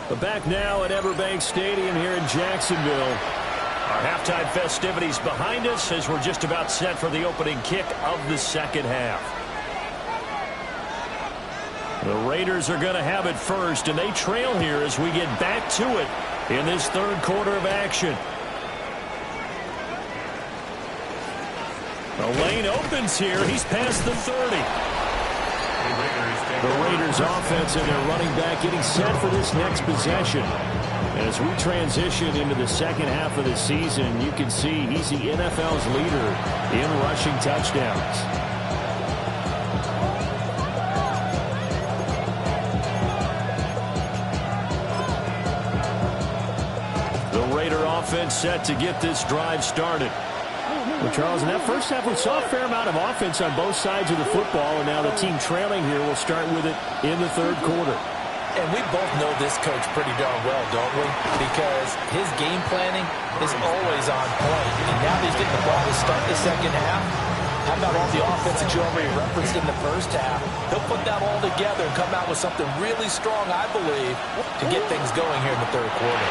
But back now at Everbank Stadium here in Jacksonville. Our halftime festivities behind us as we're just about set for the opening kick of the second half. The Raiders are going to have it first, and they trail here as we get back to it in this third quarter of action. The lane opens here. He's past the 30. The Raiders offense and their running back getting set for this next possession. As we transition into the second half of the season, you can see he's the NFL's leader in rushing touchdowns. The Raider offense set to get this drive started. Well, Charles, in that first half, we saw a fair amount of offense on both sides of the football, and now the team trailing here will start with it in the third quarter. And we both know this coach pretty darn well, don't we? Because his game planning is always on point. And now that he's getting the ball to start the second half, how about all the offense that you already referenced in the first half? He'll put that all together and come out with something really strong, I believe, to get things going here in the third quarter.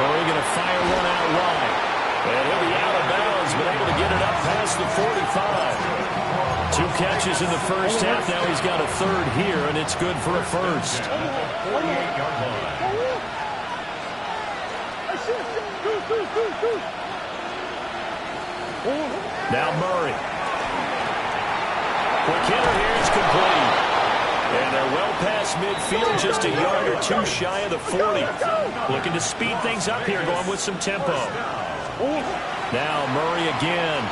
Murray going to fire one out wide. And he'll be out of bounds, but able to get it up past the 45. 2 catches in the first half. Now he's got a third here, and it's good for a first. 48-yard line. Now Murray. Quick hitter here is complete. And they're well past midfield, just a yard or 2 shy of the 40. Looking to speed things up here, going with some tempo. Now Murray again.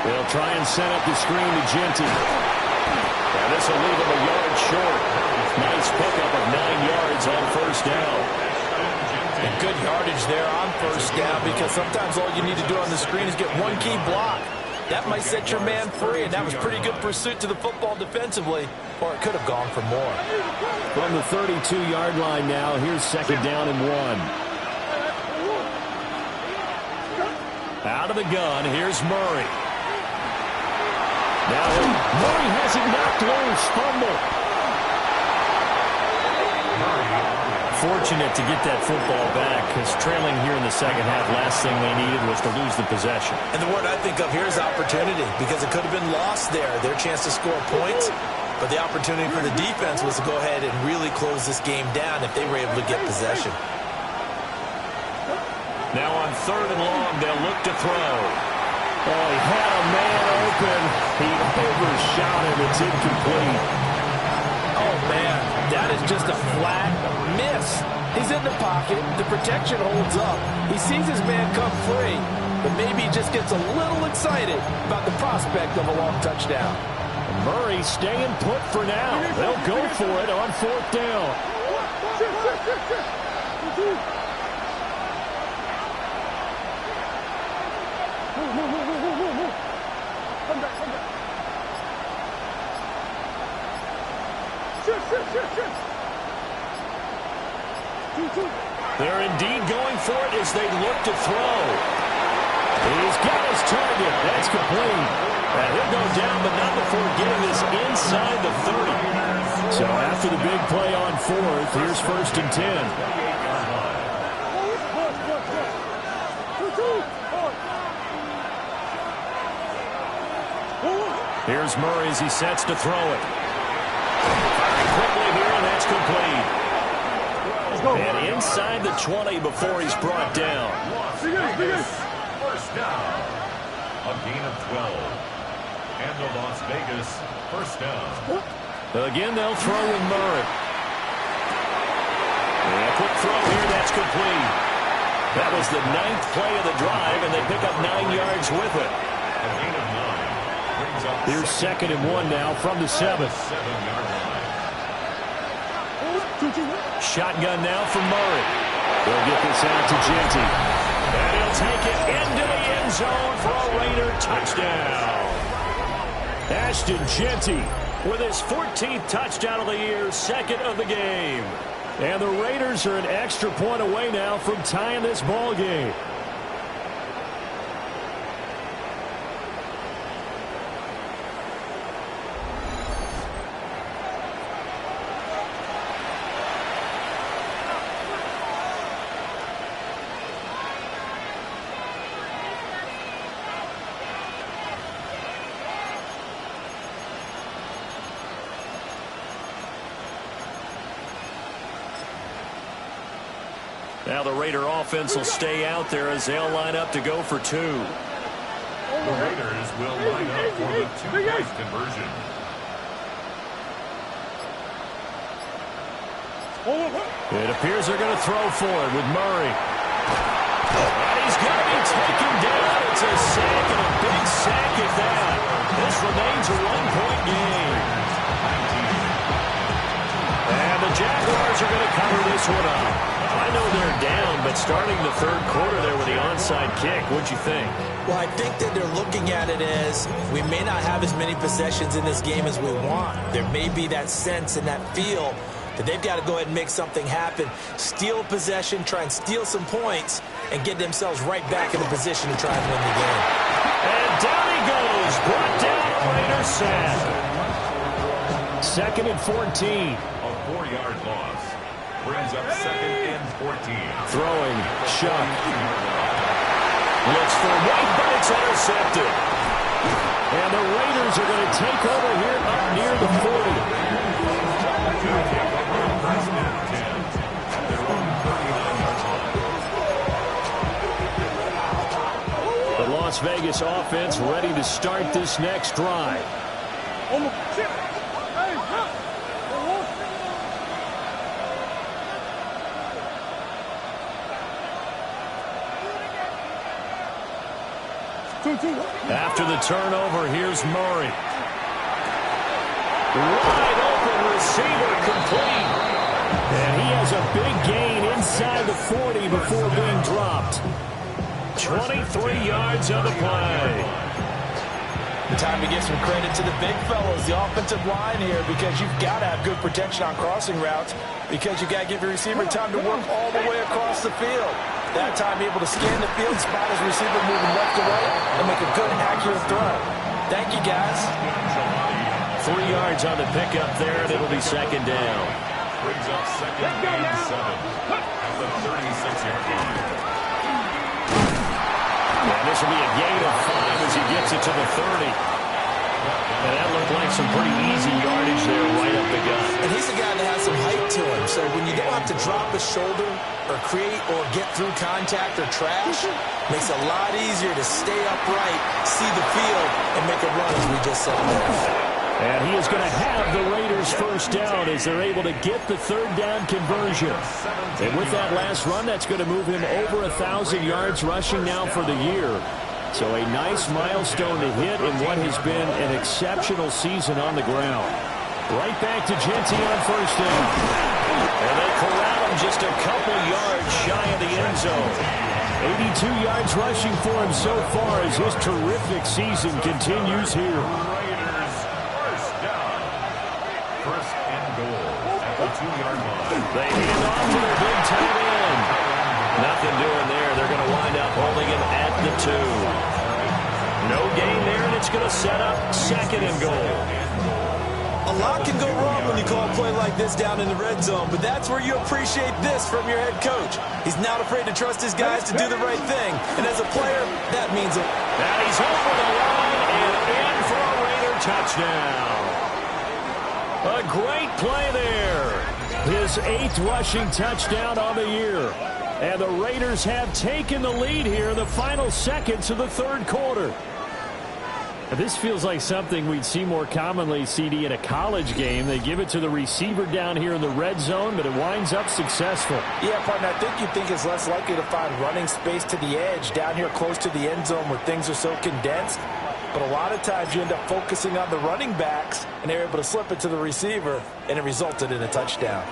They'll try and set up the screen to Genty. And this will leave him a yard short. Nice pickup of 9 yards on first down. And good yardage there on first down, because sometimes all you need to do on the screen is get one key block. That might set your man free, and that was pretty good pursuit to the football defensively, or it could have gone for more. From the 32-yard line now, here's second down and 1. Out of the gun, here's Murray. Now Murray has it knocked loose, fumble. Fortunate to get that football back, because trailing here in the second half, last thing they needed was to lose the possession. And the word I think of here is opportunity, because it could have been lost there, their chance to score points. But the opportunity for the defense was to go ahead and really close this game down if they were able to get possession. Now on third and long, they'll look to throw. Oh, he had a man open. He overshot him. It's incomplete. Oh, man, that is just a flat miss. He's in the pocket. The protection holds up. He sees his man come free, but maybe he just gets a little excited about the prospect of a long touchdown. Murray staying put for now. They'll go for it on fourth down. They're indeed going for it as they look to throw. He's got his target. That's complete. And he'll go down, but not before getting this inside the 30. So after the big play on fourth, here's first and 10. Here's Murray as he sets to throw it. Firing quickly here, and that's complete. And inside the 20 before he's brought down. First down. A gain of 12. And the Las Vegas first down. Again, they'll throw with Murray. And a quick throw here, that's complete. That was the 9th play of the drive, and they pick up 9 yards with it. A gain of 9. Brings up Here's second and 1 now from the 7. 7-yard line. Shotgun now for Murray. They'll get this out to Genty. And he'll take it into the end zone for a Raider touchdown. Ashton Genty with his 14th touchdown of the year, second of the game. And the Raiders are an extra point away now from tying this ball game. Now the Raider offense will stay out there as they'll line up to go for 2. The Raiders will line up for the 2-point conversion. It appears they're going to throw for it with Murray. He's going to be taken down. It's a sack, and a big sack at that. This remains a 1-point game. And the Jaguars are going to cover this one up. I know they're down, but starting the third quarter there with the onside kick, what'd you think? Well, I think that they're looking at it as we may not have as many possessions in this game as we want. There may be that sense and that feel that they've got to go ahead and make something happen, steal possession, try and steal some points, and get themselves right back in a position to try and win the game. And down he goes, brought down a Raider sack. 2nd and 14. A 4-yard loss brings up 2nd and 14. Throwing, Shuck. Looks for White, but it's intercepted. And the Raiders are going to take over here up near the 40. The Las Vegas offense ready to start this next drive. After the turnover, here's Murray. Wide open receiver complete. And he has a big gain inside the 40 before being dropped. 23 yards on the play. Time to give some credit to the big fellows, the offensive line here, because you've got to have good protection on crossing routes, because you've got to give your receiver time to work all the way across the field. That time able to scan the field, spot his receiver moving left to right, and make a good, accurate throw. Thank you, guys. 3 yards on the pickup there, and it'll be 2nd down. Brings up 2nd and 7 at the 36-yard line. And this will be a gain of 5 as he gets it to the 30. And that looked like some pretty easy yardage there right up the gut. And he's a guy that has some height to him, so when you don't have to drop a shoulder or create or get through contact or trash, makes it a lot easier to stay upright, see the field, and make a run, as we just saw there. And he is going to have the Raiders first down as they're able to get the 3rd down conversion. And with that last run, that's going to move him over 1,000 yards rushing now for the year. So a nice milestone to hit in what has been an exceptional season on the ground. Right back to Genty on first down. And they corral him just a couple yards shy of the end zone. 82 yards rushing for him so far as his terrific season continues here. They hand off to their big tight end. Nothing doing there. They're going to wind up holding him at the 2. No gain there, and it's going to set up 2nd and goal. A lot can go wrong when you call a play like this down in the red zone, but that's where you appreciate this from your head coach. He's not afraid to trust his guys to do the right thing, and as a player, that means a... Now he's over the line and in for a Raider touchdown. A great play there. His 8th rushing touchdown on the year. And the Raiders have taken the lead here in the final seconds of the 3rd quarter. This feels like something we'd see more commonly, CD, in a college game. They give it to the receiver down here in the red zone, but it winds up successful. Yeah, partner, I think you'd think it's less likely to find running space to the edge down here close to the end zone where things are so condensed. But a lot of times you end up focusing on the running backs, and they're able to slip it to the receiver, and it resulted in a touchdown.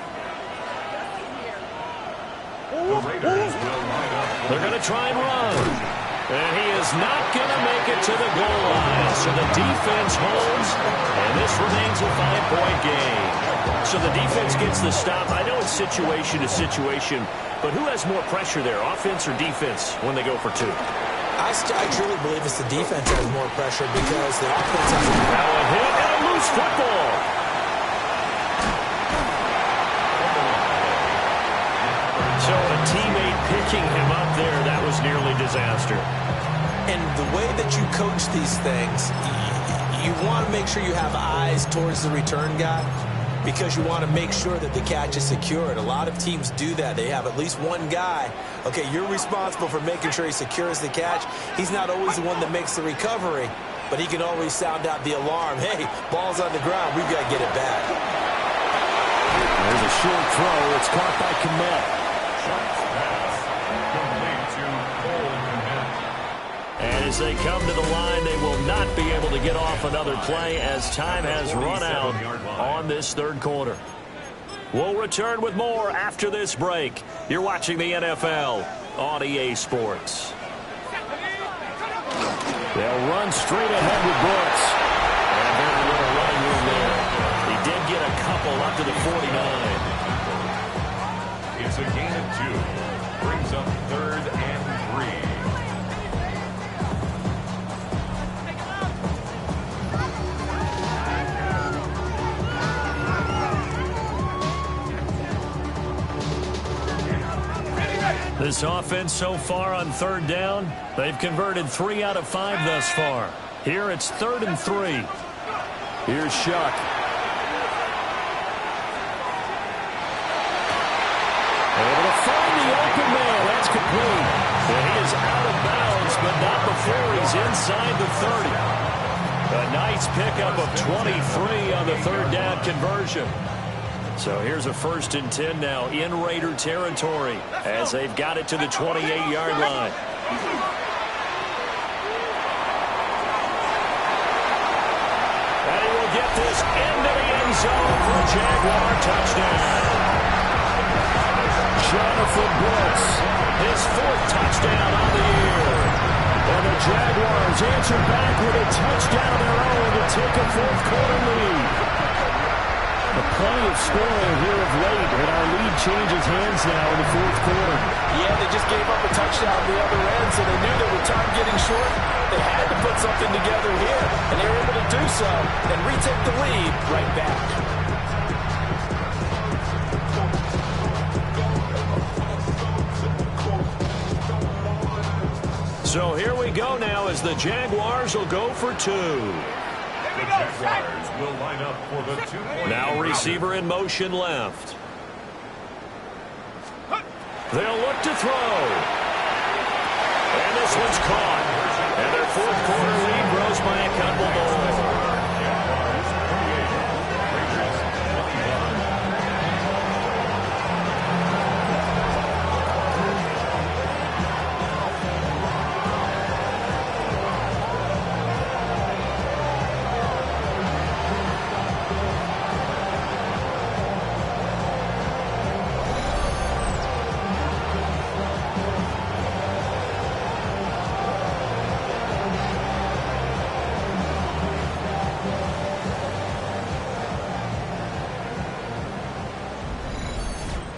They're going to try and run. And he is not going to make it to the goal line. So the defense holds, and this remains a 5-point game. So the defense gets the stop. I know it's situation to situation, but who has more pressure there, offense or defense, when they go for 2? I truly believe it's the defense that has more pressure because the offense has... Now a hit and a loose football. So a teammate picking him up there, that was nearly disaster. And the way that you coach these things, you want to make sure you have eyes towards the return guy. because you want to make sure that the catch is secured. A lot of teams do that. They have at least one guy. Okay, you're responsible for making sure he secures the catch. He's not always the one that makes the recovery, but he can always sound out the alarm. Hey, ball's on the ground. We've got to get it back. There's a short throw. It's caught by Kmet. And as they come to the line, they will not be able to get off another play as time has run out on this third quarter. We'll return with more after this break. You're watching the NFL on EA Sports. They'll run straight ahead with Brooks. And very little running room there. He did get a couple up to the 49. It's a gain of 2. Brings up 3rd and 3. This offense so far on 3rd down, they've converted 3 out of 5 thus far. Here it's 3rd and 3. Here's Shuck. Able to find the open man. That's complete. And he is out of bounds, but not before he's inside the 30. A nice pickup of 23 on the 3rd down conversion. So here's a 1st and 10 now in Raider territory as they've got it to the 28-yard line. And he will get this into the end zone for a Jaguar touchdown. Jonathan Brooks, his 4th touchdown on the year. And the Jaguars answer back with a touchdown of their own to take a 4th quarter lead. Plenty of scoring here of late, and our lead changes hands now in the 4th quarter. Yeah, they just gave up a touchdown on the other end, so they knew that with time getting short, they had to put something together here, and they were able to do so and retake the lead right back. So here we go now as the Jaguars will go for 2. The Jaguars will line up for the 2-point. Now receiver in motion left. They'll look to throw. And this one's caught. And their 4th quarter lead grows by a couple more.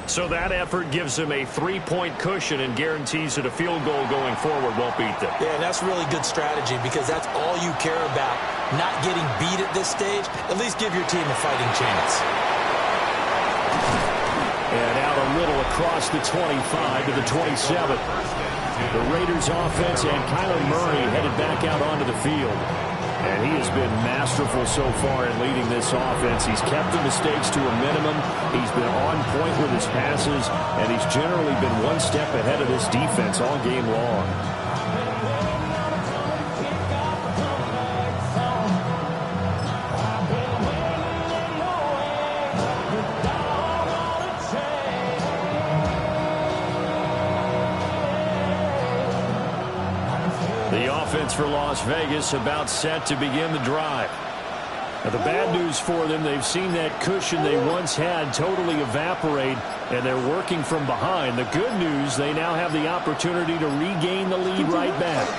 So that effort gives him a 3-point cushion and guarantees that a field goal going forward won't beat them. Yeah, and that's really good strategy because that's all you care about. Not getting beat at this stage. At least give your team a fighting chance. And out a little across the 25 to the 27. The Raiders offense and Kyler Murray headed back out onto the field. And he has been masterful so far in leading this offense. He's kept the mistakes to a minimum. He's been on point with his passes, and he's generally been one step ahead of this defense all game long. For Las Vegas about set to begin the drive. Now the bad news for them, they've seen that cushion they once had totally evaporate, and they're working from behind. The good news, they now have the opportunity to regain the lead right back.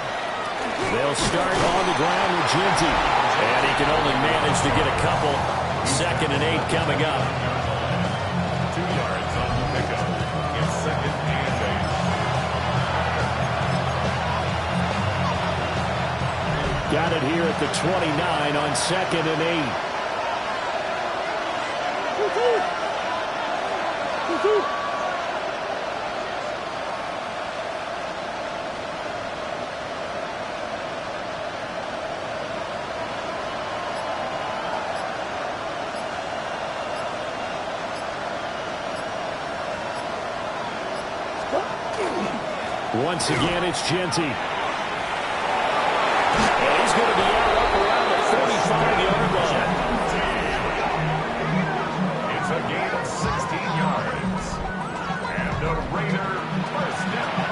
They'll start on the ground with Ginty, and he can only manage to get a couple. 2nd and 8 coming up. 2 yards on the pickup. It's 2nd and 8. Got it here at the 29 on 2nd and 8. Once again, it's Genty. And he's going to be out up around the 45-yard line. It's a gain of 16 yards. And the Raider first down.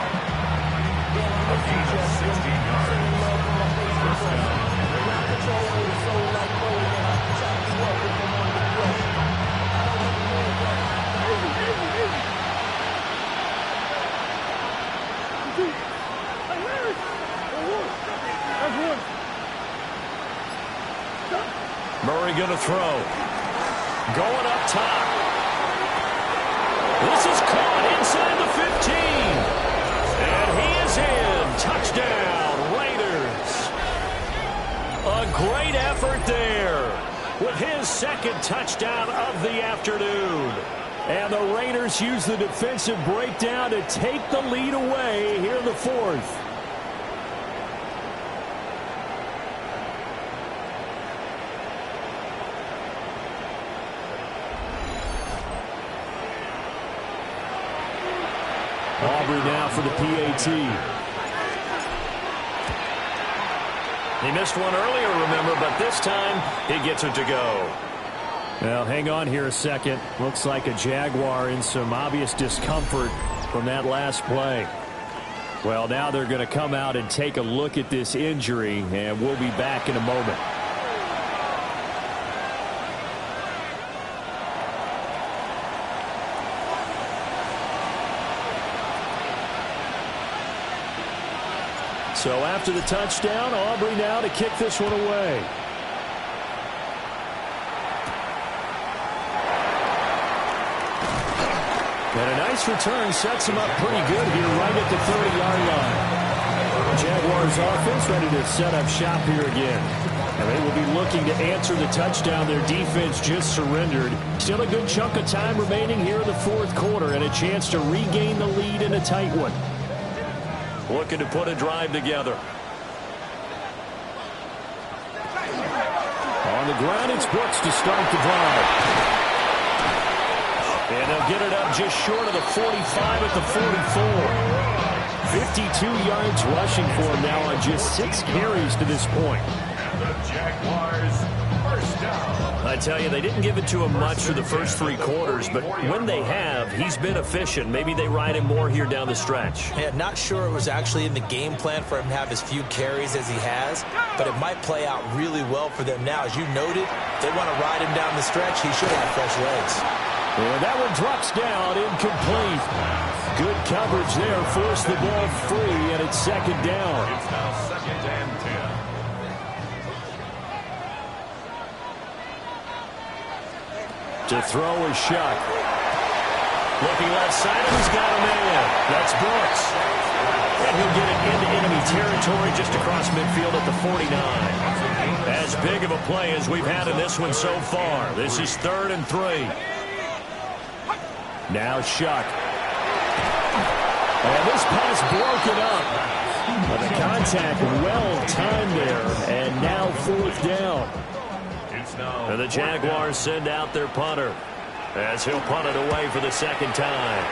A gain of 16 yards. First down. Murray going to throw. Going up top. This is caught inside the 15. And he is in. Touchdown, Raiders. A great effort there with his second touchdown of the afternoon. And the Raiders use the defensive breakdown to take the lead away here in the fourth. Aubrey now for the PAT. He missed one earlier, remember, but this time he gets it to go. Well, hang on here a second. Looks like a Jaguar in some obvious discomfort from that last play. Well, now they're going to come out and take a look at this injury, and we'll be back in a moment. So after the touchdown, Aubrey now to kick this one away. And a nice return sets him up pretty good here right at the 30-yard line. Jaguars offense ready to set up shop here again. And they will be looking to answer the touchdown their defense just surrendered. Still a good chunk of time remaining here in the fourth quarter and a chance to regain the lead in a tight one. Looking to put a drive together. On the ground, it's Brooks to start the drive. And they'll get it up just short of the 45 at the 44. 52 yards rushing for him now on just 6 carries to this point. And the Jaguars first down. I tell you, they didn't give it to him much for the first 3 quarters, but when they have, he's been efficient. Maybe they ride him more here down the stretch. Yeah, not sure it was actually in the game plan for him to have as few carries as he has, but it might play out really well for them now. As you noted, if they want to ride him down the stretch, he should have fresh legs. And that one drops down, incomplete. Good coverage there, forced the ball free, and it's second down. It's now second and 10. To throw is Shuck. Looking left side, and he's got a man. That's Brooks. And he'll get it into enemy territory just across midfield at the 49. As big of a play as we've had in this one so far. This is 3rd and 3. Now Shuck. And this pass broken up. But the contact well timed there. And now 4th down. And the Jaguars send out their punter as he'll punt it away for the second time.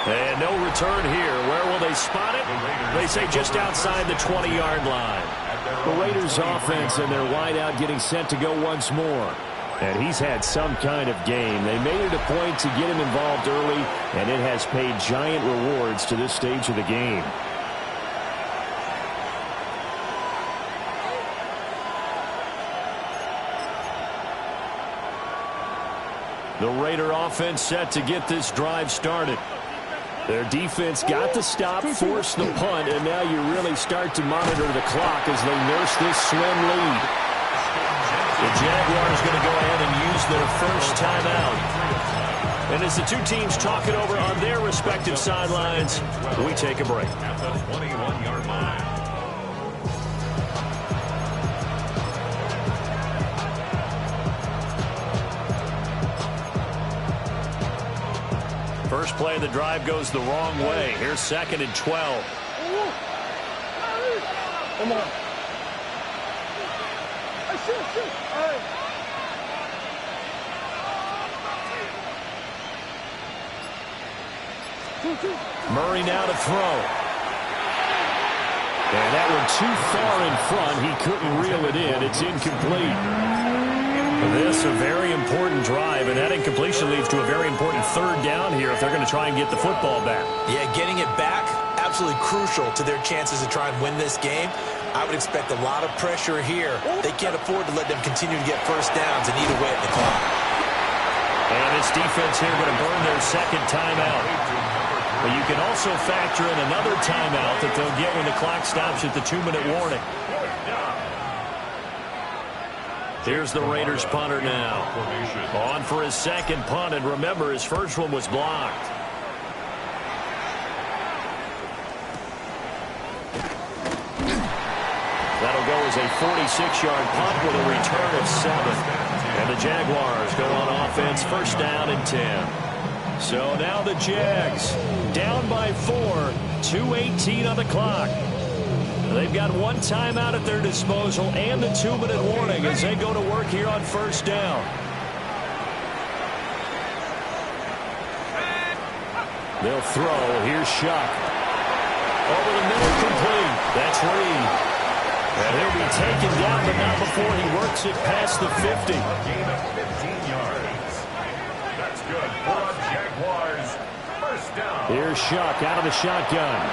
And no return here. Where will they spot it? They say just outside the 20-yard line. The Raiders offense and their wideout getting set to go once more. And he's had some kind of game. They made it a point to get him involved early, and it has paid giant rewards to this stage of the game. The Raider offense set to get this drive started. Their defense got the stop, forced the punt, and now you really start to monitor the clock as they nurse this slim lead. The Jaguars going to go ahead and use their first timeout. And as the two teams talk it over on their respective sidelines, we take a break. At the 21-yard line. First play of the drive goes the wrong way. Here's 2nd and 12. Come on. Murray now to throw. And that one too far in front. He couldn't reel it in. It's incomplete. This a very important drive, and that incompletion leads to a very important third down here if they're going to try and get the football back. Yeah, getting it back, absolutely crucial to their chances to try and win this game. I would expect a lot of pressure here. They can't afford to let them continue to get first downs and eat away at the clock. And this defense here going to burn their second timeout. But you can also factor in another timeout that they'll get when the clock stops at the 2-minute warning. Here's the Raiders punter now. On for his second punt, and remember, his first one was blocked. That'll go as a 46-yard punt with a return of 7. And the Jaguars go on offense, first down and 10. So now the Jags down by 4, 2:18 on the clock. They've got one timeout at their disposal and the 2-minute warning as they go to work here on first down. They'll throw. Here's Shuck. Over the middle, complete. That's Reed. And he'll be taken down, but not before he works it past the 50. A gain of 15 yards. That's good for the Jaguars. First down. Here's Shuck out of the shotgun.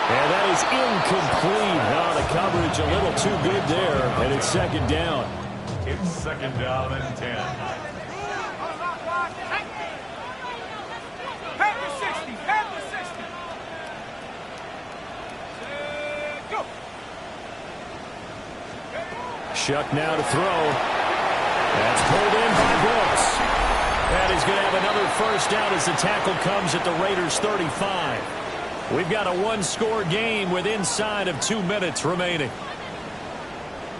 And that is incomplete. Oh, the coverage a little too good there, and it's second down. It's second down and 10. Shuck now to throw. That's pulled in by Brooks. And he's going to have another first down as the tackle comes at the Raiders' 35. We've got a one-score game with inside of 2 minutes remaining.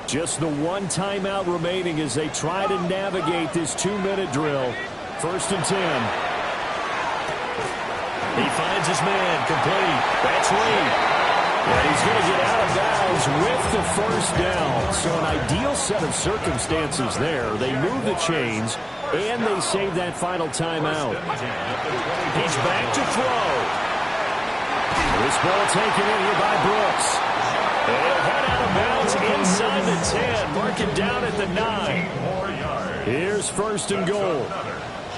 Just the one timeout remaining as they try to navigate this 2-minute drill. First and 10. He finds his man, complete. That's Reed. And he's going to get out of bounds with the first down. So an ideal set of circumstances there. They move the chains, and they save that final timeout. He's back to throw. This ball taken in here by Brooks. And he'll head out of bounds inside the 10. Mark it down at the 9. Here's first and goal.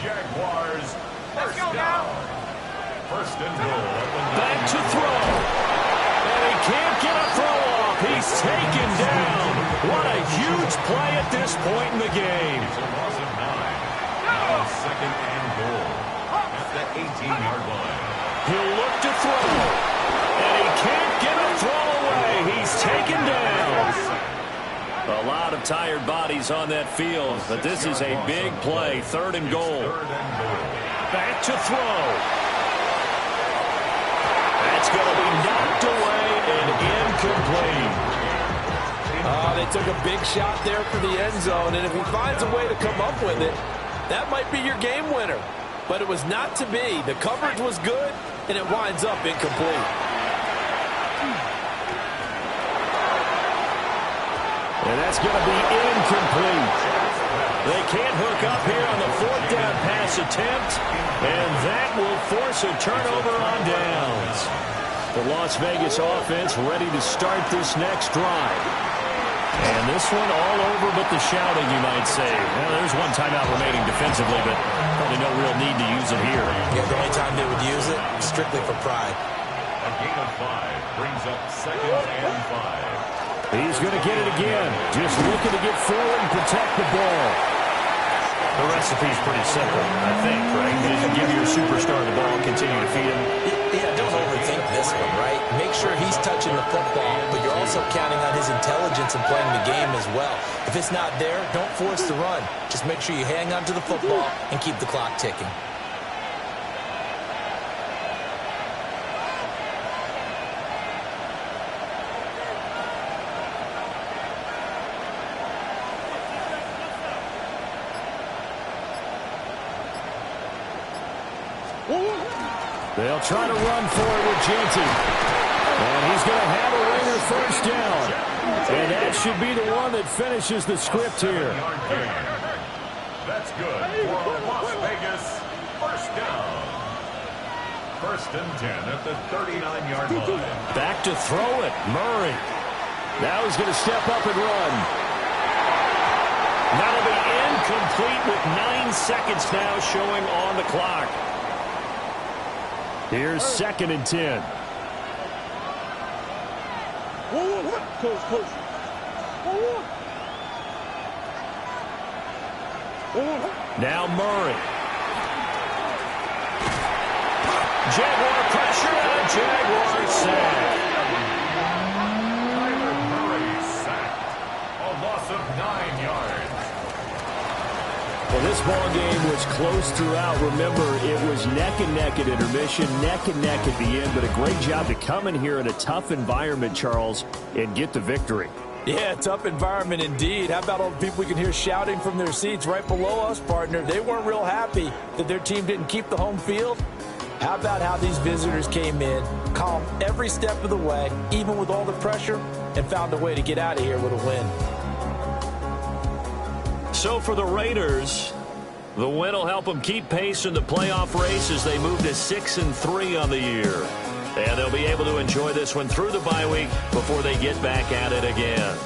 Jaguars, first down. First and goal. Back to throw. And he can't get a throw off. He's taken down. What a huge play at this point in the game. It's a loss of 9. Now second and goal at the 18-yard line. He'll look to throw. And he can't get a throw away. He's taken down. A lot of tired bodies on that field, but this is a big play. Third and goal. Back to throw. That's going to be knocked away and incomplete. They took a big shot there for the end zone, and if he finds a way to come up with it, that might be your game winner. But it was not to be. The coverage was good, and it winds up incomplete. And that's going to be incomplete. They can't hook up here on the fourth down pass attempt, and that will force a turnover on downs. The Las Vegas offense ready to start this next drive. And this one all over but the shouting, you might say. Well, there's one timeout remaining defensively, but probably no real need to use it here. Yeah, the only time they would use it, strictly for pride. A gain of 5 brings up second and 5. He's going to get it again. Just looking to get forward and protect the ball. The recipe's pretty simple, I think, right? You just give your superstar the ball, continue to feed him. Yeah, don't overthink this one, right? Make sure he's touching the football, but you're also counting on his intelligence in playing the game as well. If it's not there, don't force the run. Just make sure you hang on to the football and keep the clock ticking. They'll try to run for it with Genty. And he's going to have a Raider first down. And that should be the one that finishes the script here. That's good for Las Vegas. First down. First and 10 at the 39-yard line. Back to throw it. Murray. Now he's going to step up and run. That'll be incomplete with 9 seconds now showing on the clock. Here's second and 10. Now Murray. Jaguar pressure and a Jaguar sack. Kyler Murray sacked. A loss of 9 yards. Well, this ball game was close throughout. Remember, it was neck and neck at intermission, neck and neck at the end, but a great job to come in here in a tough environment, Charles, and get the victory. Yeah, tough environment indeed. How about all the people we can hear shouting from their seats right below us, partner? They weren't real happy that their team didn't keep the home field. How about how these visitors came in, calm every step of the way, even with all the pressure, and found a way to get out of here with a win. So for the Raiders, the win will help them keep pace in the playoff race as they move to 6-3 on the year. And they'll be able to enjoy this one through the bye week before they get back at it again.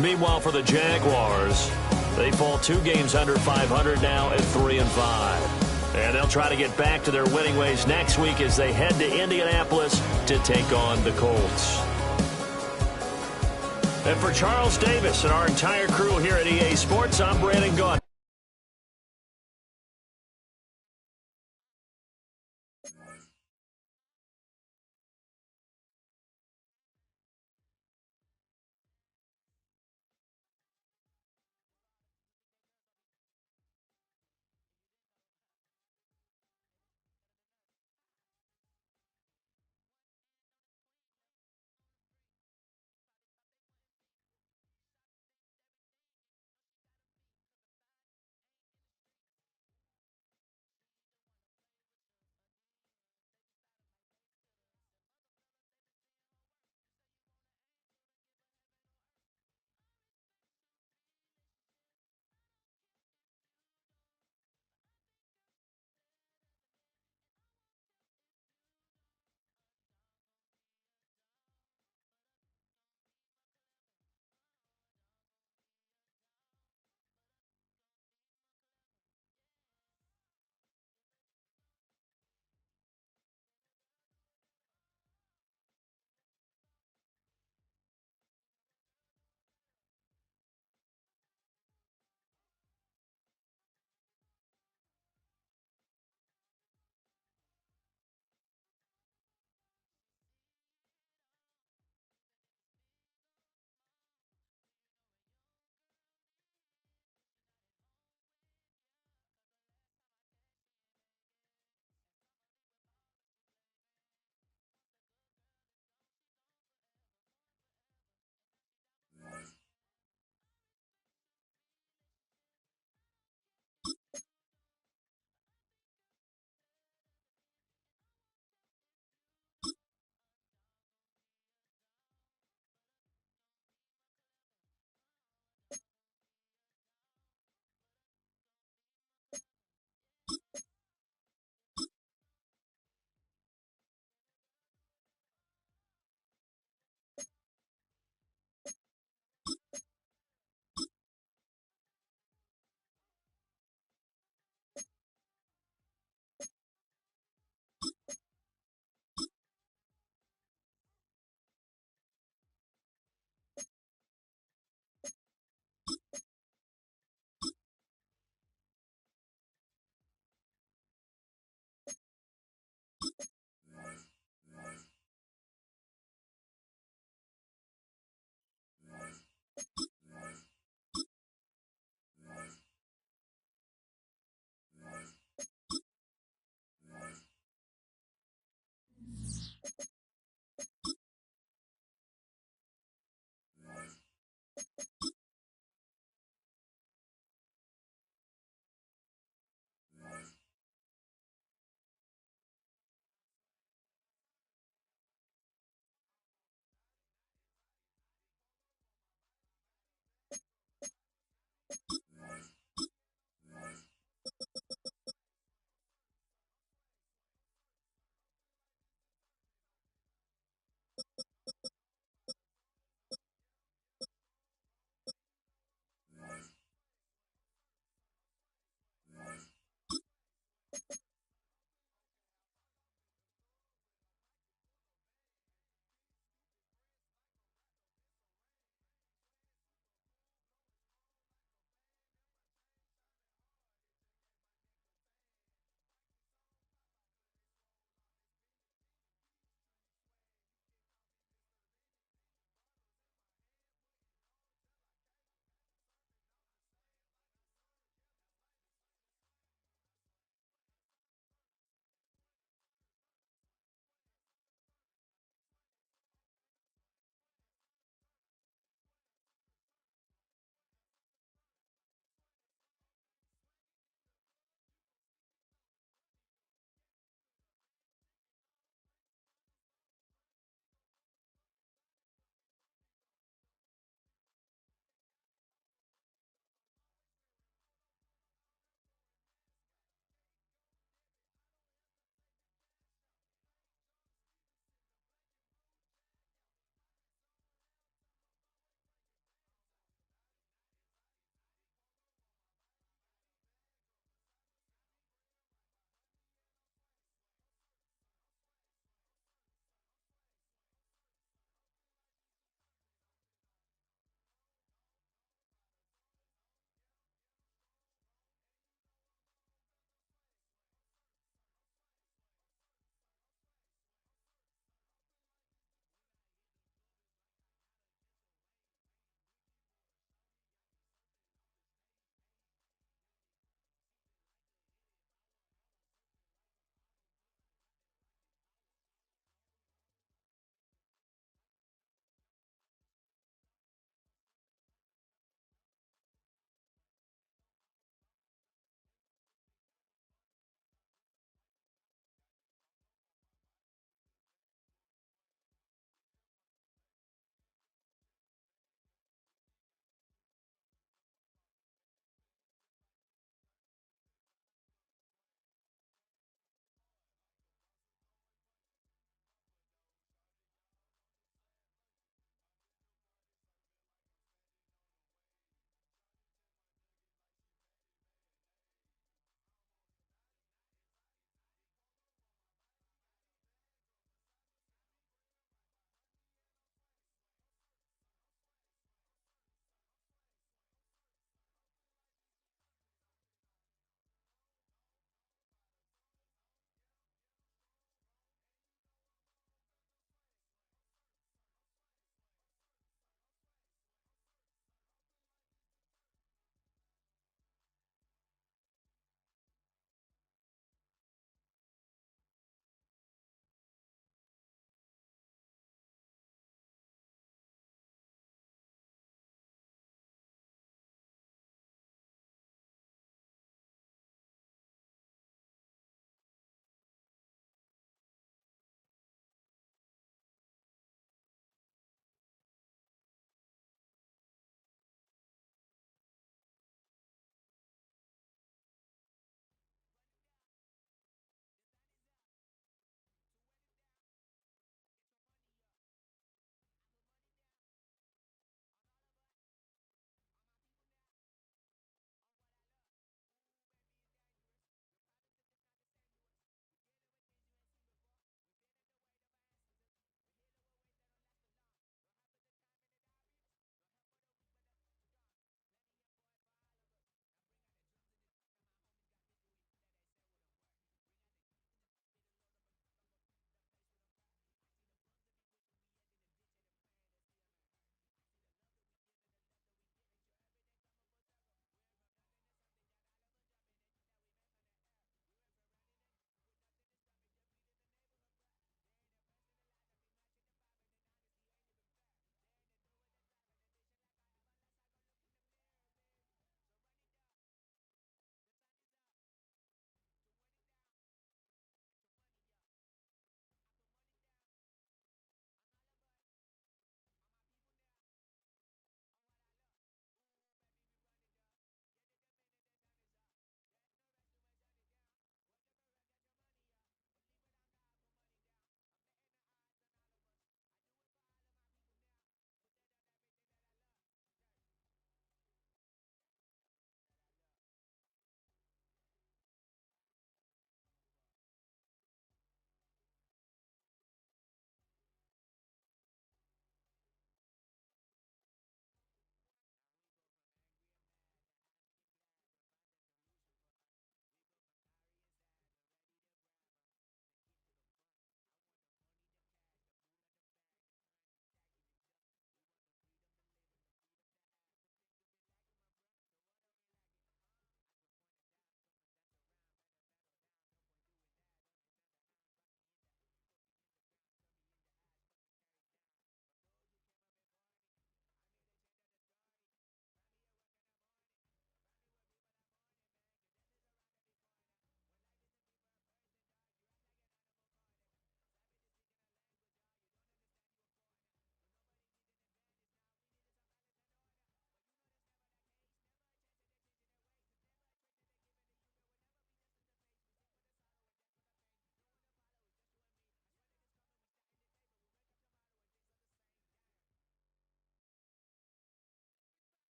Meanwhile, for the Jaguars, they fall 2 games under 500 now at 3-5. And they'll try to get back to their winning ways next week as they head to Indianapolis to take on the Colts. And for Charles Davis and our entire crew here at EA Sports, I'm Brandon Gaudin.